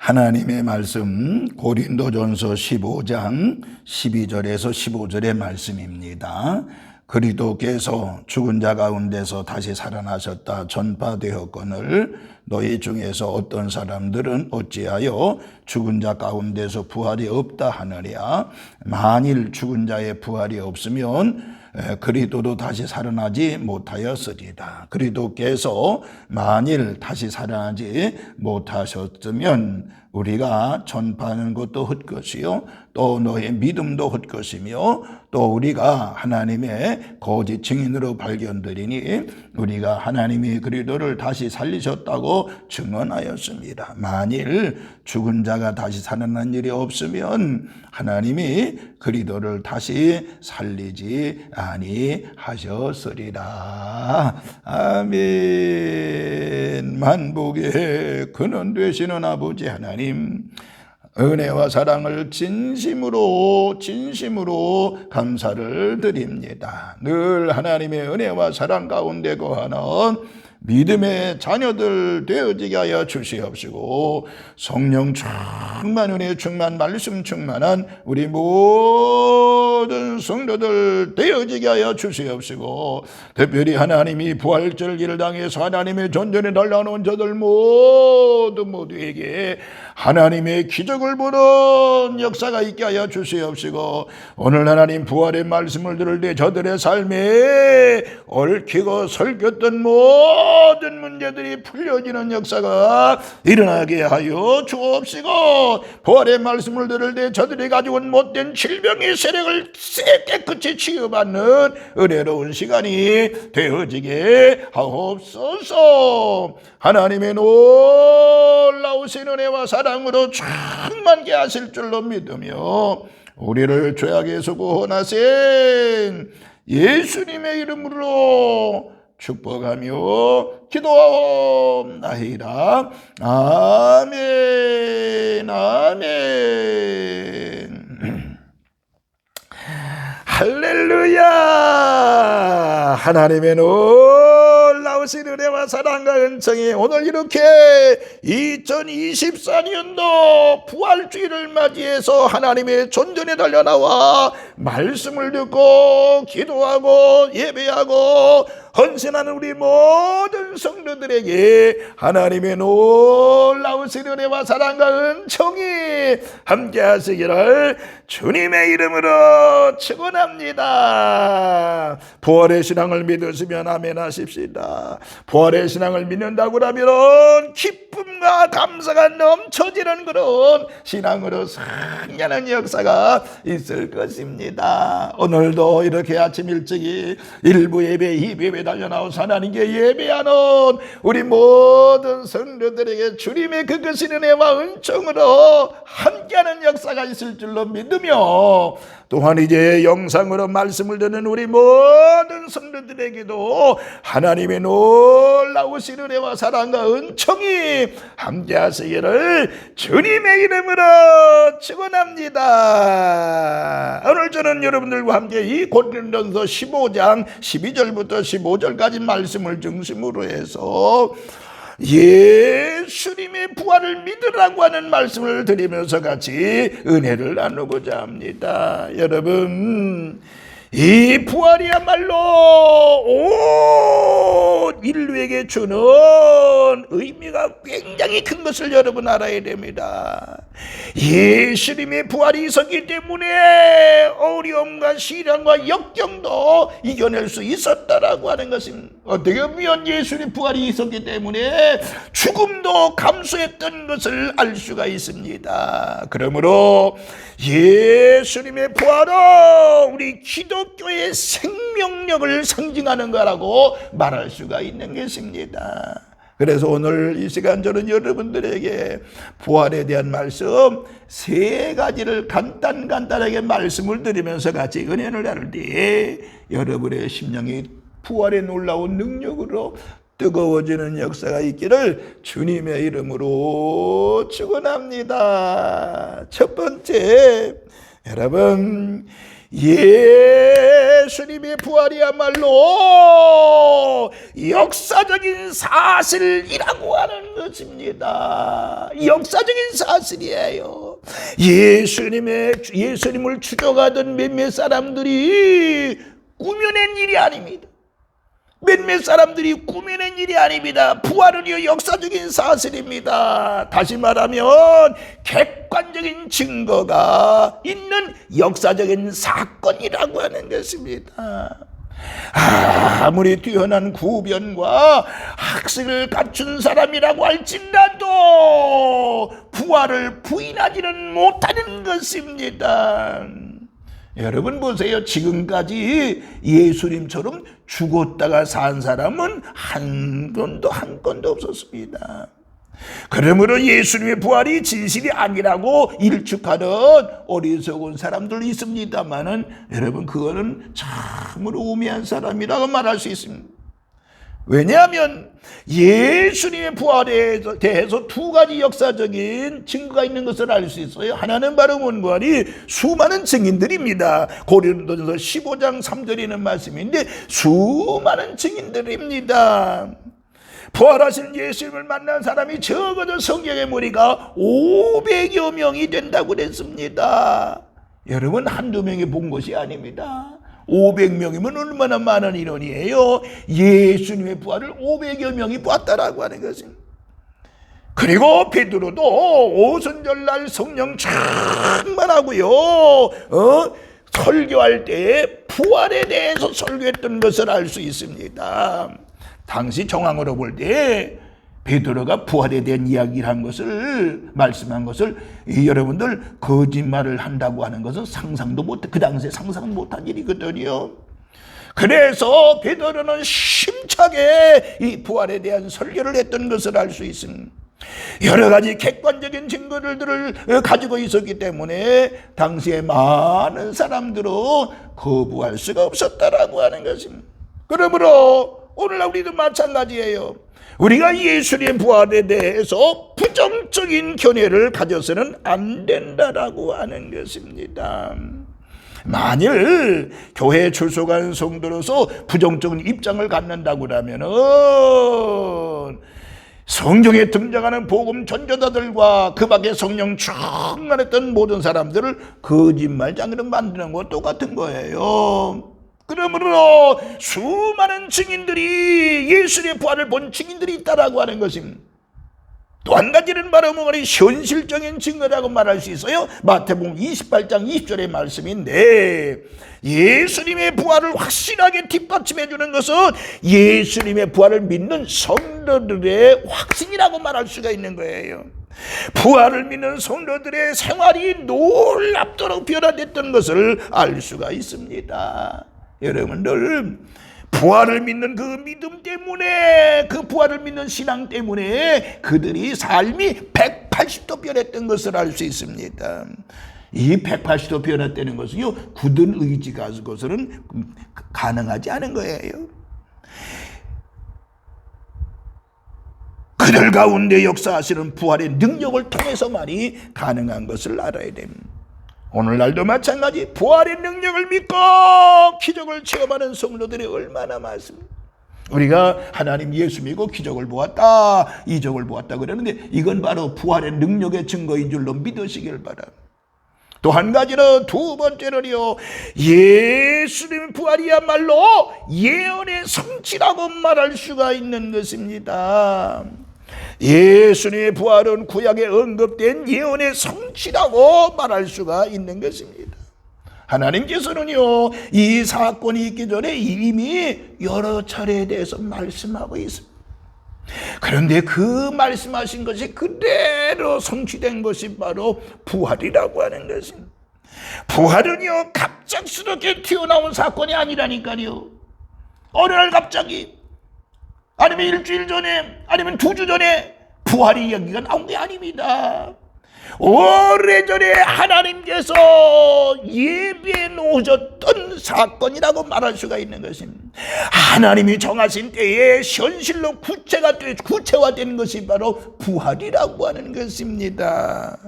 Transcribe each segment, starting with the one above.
하나님의 말씀 고린도전서 15장 12절에서 15절의 말씀입니다. 그리스도께서 죽은 자 가운데서 다시 살아나셨다 전파되었거늘 너희 중에서 어떤 사람들은 어찌하여 죽은 자 가운데서 부활이 없다 하느냐. 만일 죽은 자의 부활이 없으면 그리스도도 다시 살아나지 못하였으리라. 그리스도께서 만일 다시 살아나지 못하셨으면 우리가 전파하는 것도 헛것이요 또 너의 믿음도 헛것이며 또 우리가 하나님의 거짓 증인으로 발견되리니 우리가 하나님이 그리스도를 다시 살리셨다고 증언하였습니다. 만일 죽은 자가 다시 살아난 일이 없으면 하나님이 그리스도를 다시 살리지 아니하셨으리라. 아멘. 만복의 근원 되시는 아버지 하나님, 은혜와 사랑을 진심으로 감사를 드립니다. 늘 하나님의 은혜와 사랑 가운데 거하는 믿음의 자녀들 되어지게 하여 주시옵시고 성령 충만, 은혜 충만, 말씀 충만한 우리 모든 성도들 되어지게 하여 주시옵시고 특별히 하나님이 부활절기를 당해서 하나님의 존전에 달려오는 저들 모두에게 하나님의 기적을 보는 역사가 있게 하여 주시옵시고 오늘 하나님 부활의 말씀을 들을 때 저들의 삶에 얽히고 설켰던 모든 문제들이 풀려지는 역사가 일어나게 하여 주옵시고 부활의 말씀을 들을 때 저들이 가지고 온 못된 질병의 세력을 깨끗이 치유받는 은혜로운 시간이 되어지게 하옵소서. 하나님의 놀라우신 은혜와 사랑으로 충만케 하실 줄로 믿으며 우리를 죄악에서 구원하신 예수님의 이름으로 축복하며 기도하옵나이다. 아멘. 아멘. 할렐루야. 하나님의 놀라우신 은혜와 사랑과 은총이 오늘 이렇게 2024년도 부활주의를 맞이해서 하나님의 존전에 달려나와 말씀을 듣고 기도하고 예배하고 헌신하는 우리 모든 성도들에게 하나님의 놀라우신 은혜와 사랑과 은총이 함께 하시기를 주님의 이름으로 축원합니다. 부활의 신앙을 믿으시면 아멘 하십시다. 부활의 신앙을 믿는다고 하면 기쁨과 감사가 넘쳐지는 그런 신앙으로 승리하는 역사가 있을 것입니다. 오늘도 이렇게 아침 일찍이 1부 예배, 2부 예배 달려나와서 하나님께 예배하는 우리 모든 성도들에게 주님의 그것인 은혜와 은총으로 함께하는 역사가 있을 줄로 믿으며 또한 이제 영상으로 말씀을 듣는 우리 모든 성도들에게도 하나님의 놀라우신 은혜와 사랑과 은총이 함께 하시기를 주님의 이름으로 축원합니다. 오늘 저는 여러분들과 함께 이 고린도전서 15장 12절부터 15절까지 말씀을 중심으로 해서 예수님의 부활을 믿으라고 하는 말씀을 드리면서 같이 은혜를 나누고자 합니다. 여러분, 이 부활이야말로 온 인류에게 주는 의미가 굉장히 큰 것을 여러분 알아야 됩니다. 예수님의 부활이 있었기 때문에 어려움과 시련과 역경도 이겨낼 수 있었다라고 하는 것입니다. 어떻게 보면 예수님 부활이 있었기 때문에 죽음도 감수했던 것을 알 수가 있습니다. 그러므로 예수님의 부활은 우리 기독교의 생명력을 상징하는 거라고 말할 수가 있는 것입니다. 그래서 오늘 이 시간 저는 여러분들에게 부활에 대한 말씀 3가지를 간단하게 말씀을 드리면서 같이 은혜를 나눌 때 여러분의 심령이 부활의 놀라운 능력으로 뜨거워지는 역사가 있기를 주님의 이름으로 축원합니다. 첫 번째, 여러분, 예수님의 부활이야말로 역사적인 사실이라고 하는 것입니다. 역사적인 사실이에요. 예수님을 추적하던 몇몇 사람들이 꾸며낸 일이 아닙니다. 몇몇 사람들이 꾸며낸 일이 아닙니다. 부활은요, 역사적인 사실입니다. 다시 말하면 객관적인 증거가 있는 역사적인 사건이라고 하는 것입니다. 아무리 뛰어난 구변과 학식을 갖춘 사람이라고 할지라도 부활을 부인하지는 못하는 것입니다. 여러분 보세요. 지금까지 예수님처럼 죽었다가 산 사람은 한 건도 없었습니다. 그러므로 예수님의 부활이 진실이 아니라고 일축하는 어리석은 사람들 있습니다만은 여러분, 그거는 참으로 우매한 사람이라고 말할 수 있습니다. 왜냐하면 예수님의 부활에 대해서 두 가지 역사적인 증거가 있는 것을 알 수 있어요. 하나는 바로 뭔가니 수많은 증인들입니다. 고린도전서 15장 3절에 있는 말씀인데 수많은 증인들입니다. 부활하신 예수님을 만난 사람이 적어도 성경의 무리가 500여 명이 된다고 그랬습니다. 여러분, 한두 명이 본 것이 아닙니다. 500명이면 얼마나 많은 인원이에요. 예수님의 부활을 500여 명이 보았다라고 하는 것입니다. 그리고 베드로도 오순절날 성령 충만하고요, 설교할 때 부활에 대해서 설교했던 것을 알 수 있습니다. 당시 정황으로 볼 때 베드로가 부활에 대한 이야기를 한 것을, 말씀한 것을 여러분들 거짓말을 한다고 하는 것은 그 당시에 상상 못한 일이거든요. 그래서 베드로는 힘차게 이 부활에 대한 설교를 했던 것을 알 수 있습니다. 여러 가지 객관적인 증거들을 가지고 있었기 때문에 당시에 많은 사람들은 거부할 수가 없었다라고 하는 것입니다. 그러므로 오늘날 우리도 마찬가지예요. 우리가 예수님의 부활에 대해서 부정적인 견해를 가져서는 안 된다라고 하는 것입니다. 만일 교회에 출석한 성도로서 부정적인 입장을 갖는다고 하면은 성경에 등장하는 복음 전도자들과 그 밖에 성령 충만했던 모든 사람들을 거짓말장으로 만드는 것과 똑같은 거예요. 그러므로 수많은 증인들이 예수님의 부활을 본 증인들이 있다라고 하는 것입니다. 또 한 가지는 바로 뭐니 현실적인 증거라고 말할 수 있어요. 마태복음 28장 20절의 말씀인데, 예수님의 부활을 확실하게 뒷받침해 주는 것은 예수님의 부활을 믿는 성도들의 확신이라고 말할 수가 있는 거예요. 부활을 믿는 성도들의 생활이 놀랍도록 변화됐던 것을 알 수가 있습니다. 여러분들, 부활을 믿는 그 믿음 때문에, 그 부활을 믿는 신앙 때문에 그들이 삶이 180도 변했던 것을 알 수 있습니다. 이 180도 변했다는 것은요, 굳은 의지가 것은 가능하지 않은 거예요. 그들 가운데 역사하시는 부활의 능력을 통해서만이 가능한 것을 알아야 됩니다. 오늘날도 마찬가지, 부활의 능력을 믿고 기적을 체험하는 성도들이 얼마나 많습니다. 우리가 하나님 예수 믿고 기적을 보았다, 이적을 보았다 그러는데 이건 바로 부활의 능력의 증거인 줄로 믿으시길 바랍니다. 또 한 가지는, 두 번째는요, 예수님의 부활이야말로 예언의 성취라고 말할 수가 있는 것입니다. 예수님의 부활은 구약에 언급된 예언의 성취라고 말할 수가 있는 것입니다. 하나님께서는요, 이 사건이 있기 전에 이미 여러 차례에 대해서 말씀하고 있습니다. 그런데 그 말씀하신 것이 그대로 성취된 것이 바로 부활이라고 하는 것입니다. 부활은요, 갑작스럽게 튀어나온 사건이 아니라니까요. 어느 날 갑자기, 아니면 일주일 전에, 아니면 2주 전에 부활의 이야기가 나온 게 아닙니다. 오래전에 하나님께서 예비해 놓으셨던 사건이라고 말할 수가 있는 것입니다. 하나님이 정하신 때에 현실로 구체화된 것이 바로 부활이라고 하는 것입니다.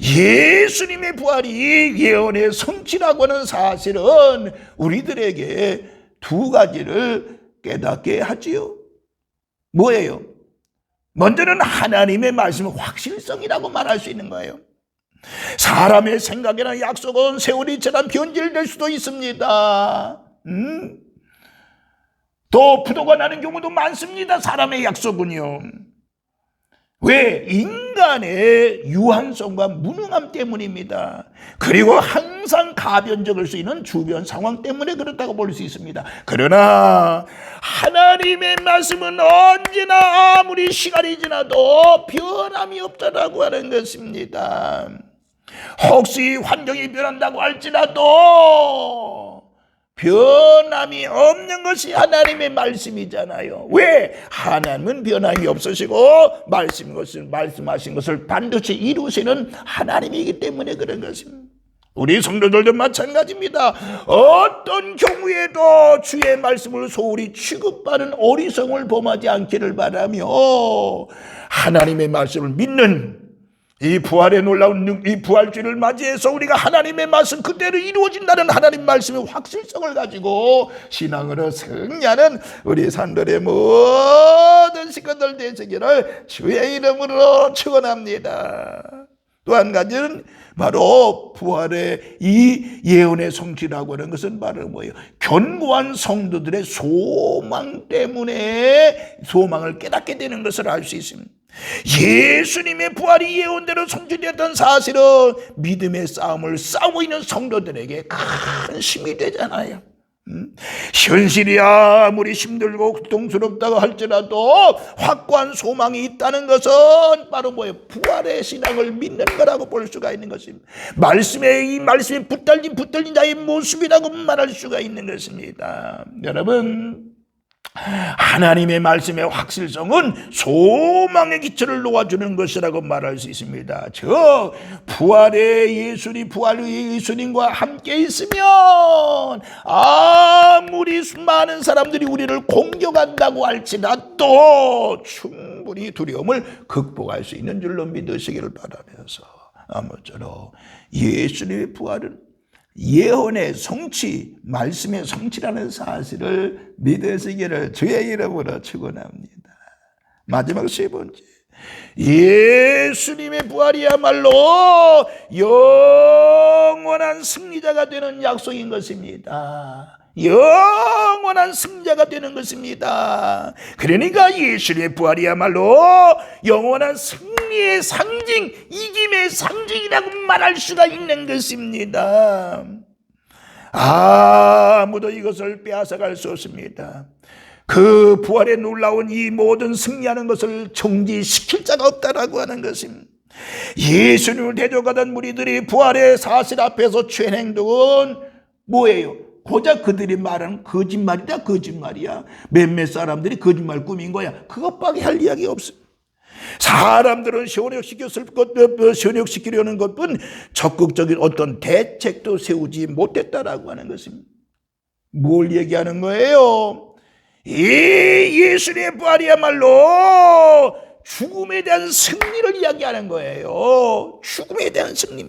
예수님의 부활이 예언의 성취라고 하는 사실은 우리들에게 두 가지를 깨닫게 하지요. 뭐예요? 먼저는 하나님의 말씀의 확실성이라고 말할 수 있는 거예요. 사람의 생각이나 약속은 세월이 지나면 변질될 수도 있습니다. 또 부도가 나는 경우도 많습니다. 사람의 약속은요. 왜? 인간의 유한성과 무능함 때문입니다. 그리고 항상 가변적일 수 있는 주변 상황 때문에 그렇다고 볼 수 있습니다. 그러나 하나님의 말씀은 언제나 아무리 시간이 지나도 변함이 없다라고 하는 것입니다. 혹시 환경이 변한다고 할지라도 변함이 없는 것이 하나님의 말씀이잖아요. 왜? 하나님은 변함이 없으시고 말씀하신 것을 반드시 이루시는 하나님이기 때문에 그런 것입니다. 우리 성도들도 마찬가지입니다. 어떤 경우에도 주의 말씀을 소홀히 취급하는 어리석음을 범하지 않기를 바라며 하나님의 말씀을 믿는 이 부활의 놀라운 이 부활주를 맞이해서 우리가 하나님의 말씀 그대로 이루어진다는 하나님 말씀의 확실성을 가지고 신앙으로 승리하는 우리 산들의 모든 식구들 되시기를 주의 이름으로 축원합니다. 또 한 가지는 바로 부활의 이 예언의 성취라고 하는 것은 바로 뭐예요? 견고한 성도들의 소망 때문에 소망을 깨닫게 되는 것을 알 수 있습니다. 예수님의 부활이 예언대로 성취되었던 사실은 믿음의 싸움을 싸우고 있는 성도들에게 큰 힘이 되잖아요. 현실이 아무리 힘들고 고통스럽다고 할지라도 확고한 소망이 있다는 것은 바로 뭐예요? 부활의 신앙을 믿는 거라고 볼 수가 있는 것입니다. 이 말씀에 붙들린 자의 모습이라고 말할 수가 있는 것입니다. 여러분, 하나님의 말씀의 확실성은 소망의 기초를 놓아주는 것이라고 말할 수 있습니다. 즉 부활의 예수님과 함께 있으면 아무리 많은 사람들이 우리를 공격한다고 할지라도 충분히 두려움을 극복할 수 있는 줄로 믿으시기를 바라면서 아무쪼록 예수님의 부활은 예언의 성취, 말씀의 성취라는 사실을 믿으시기를 주의 이름으로 축원합니다. 마지막 세 번째, 예수님의 부활이야말로 영원한 승리자가 되는 약속인 것입니다. 영원한 승자가 되는 것입니다. 그러니까 예수님의 부활이야말로 영원한 승리의 상징, 이김의 상징이라고 말할 수가 있는 것입니다. 아무도 이것을 빼앗아갈 수 없습니다. 그 부활의 놀라운 이 모든 승리하는 것을 정지시킬 자가 없다라고 하는 것입니다. 예수님을 대적하던 무리들이 부활의 사실 앞에서 취한 행동은 뭐예요? 고작 그들이 말하는 거짓말이다, 거짓말이야. 몇몇 사람들이 거짓말 꾸민 거야. 그것밖에 할 이야기 없습니다. 사람들은 현역시키려는 것뿐 적극적인 어떤 대책도 세우지 못했다라고 하는 것입니다. 뭘 얘기하는 거예요? 이 예수님의 부활이야말로 죽음에 대한 승리를 이야기하는 거예요. 죽음에 대한 승리.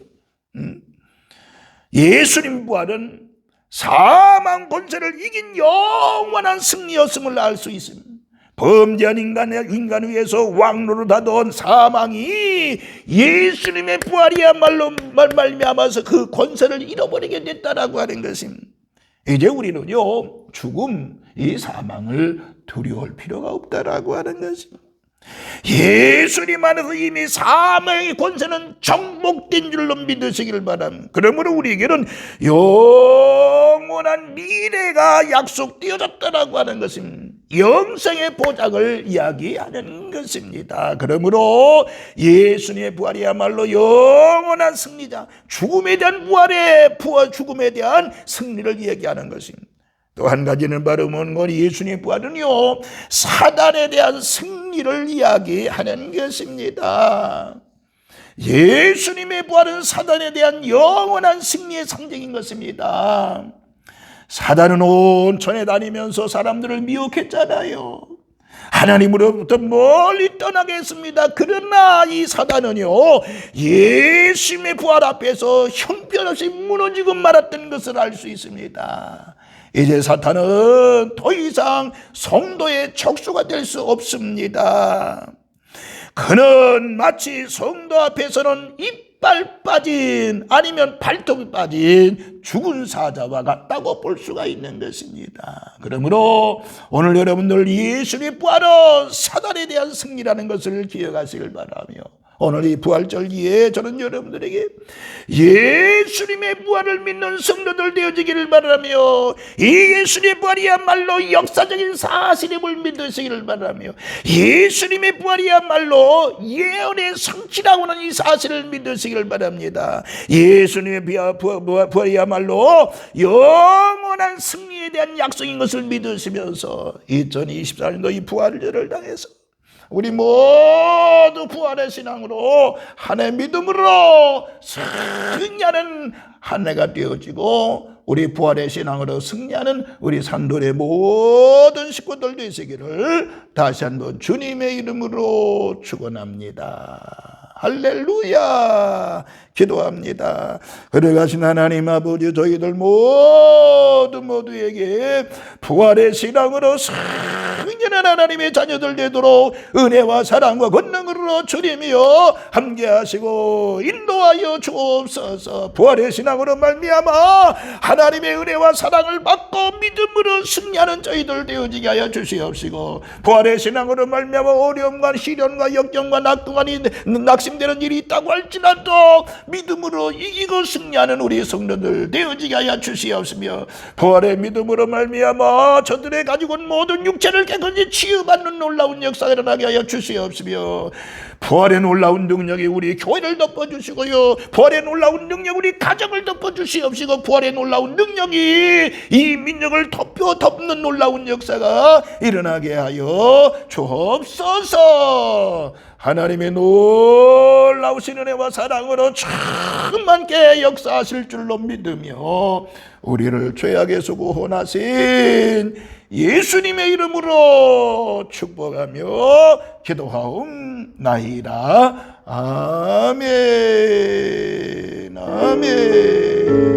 예수님 부활은 사망 권세를 이긴 영원한 승리였음을 알 수 있습니다. 범죄한 인간 위에서 왕노릇하던 사망이 예수님의 부활이야말로 말미암아서 그 권세를 잃어버리게 됐다라고 하는 것입니다. 이제 우리는요, 죽음, 이 사망을 두려울 필요가 없다라고 하는 것입니다. 예수님 안에서 이미 사망의 권세는 정복된 줄로 믿으시길 바랍니다. 그러므로 우리에게는 영원한 미래가 약속되어졌다라고 하는 것입니다. 영생의 보장을 이야기하는 것입니다. 그러므로 예수님의 부활이야말로 영원한 승리자, 죽음에 대한 죽음에 대한 승리를 얘기하는 것입니다. 또 한 가지는 바로 뭔가 예수님의 부활은요, 사단에 대한 승리를 이야기하는 것입니다. 예수님의 부활은 사단에 대한 영원한 승리의 상징인 것입니다. 사단은 온천에 다니면서 사람들을 미혹했잖아요. 하나님으로부터 멀리 떠나겠습니다. 그러나 이 사단은요, 예수님의 부활 앞에서 형편없이 무너지고 말았던 것을 알 수 있습니다. 이제 사탄은 더 이상 성도의 척수가 될 수 없습니다. 그는 마치 성도 앞에서는 이빨 빠진, 아니면 발톱이 빠진 죽은 사자와 같다고 볼 수가 있는 것입니다. 그러므로 오늘 여러분들 예수님의 부활은 사단에 대한 승리라는 것을 기억하시길 바라며, 오늘 이 부활절기에 저는 여러분들에게 예수님의 부활을 믿는 성도들 되어지기를 바라며, 이 예수님의 부활이야말로 역사적인 사실임을 믿으시기를 바라며, 예수님의 부활이야말로 예언의 성취라고 하는 이 사실을 믿으시기를 바랍니다. 예수님의 부활이야말로 영원한 승리에 대한 약속인 것을 믿으시면서 2024년도 이 부활절을 당해서 우리 모두 부활의 신앙으로, 한 해 믿음으로 승리하는 한 해가 되어지고, 우리 부활의 신앙으로 승리하는 우리 산돌의 모든 식구들 되시기를 다시 한번 주님의 이름으로 축원합니다. 할렐루야. 기도합니다. 걸어가신 하나님 아버지, 저희들 모두에게 부활의 신앙으로 승리하는 하나님의 자녀들 되도록 은혜와 사랑과 권능으로 주님이여 함께 하시고 인도하여 주옵소서. 부활의 신앙으로 말미암아 하나님의 은혜와 사랑을 받고 믿음으로 승리하는 저희들 되어지게 하여 주시옵시고, 부활의 신앙으로 말미암아 어려움과 시련과 역경과 낙심되는 일이 있다고 할지라도 믿음으로 이기고 승리하는 우리 성도들 되어지게 하여 주시옵시며, 부활의 믿음으로 말미암아 저들의 가지고 온 모든 육체를 깨끗이 치유받는 놀라운 역사가 일어나게 하여 주시옵시며, 부활의 놀라운 능력이 우리 교회를 덮어주시고요, 부활의 놀라운 능력 우리 가정을 덮어주시옵시고, 부활의 놀라운 능력이 이 민족을 덮는 놀라운 역사가 일어나게 하여 주옵소서. 하나님의 놀라우신 은혜와 사랑으로 충만케 역사하실 줄로 믿으며, 우리를 죄악에서 구원하신 예수님의 이름으로 축복하며 기도하옵나이다. 아멘. 아멘.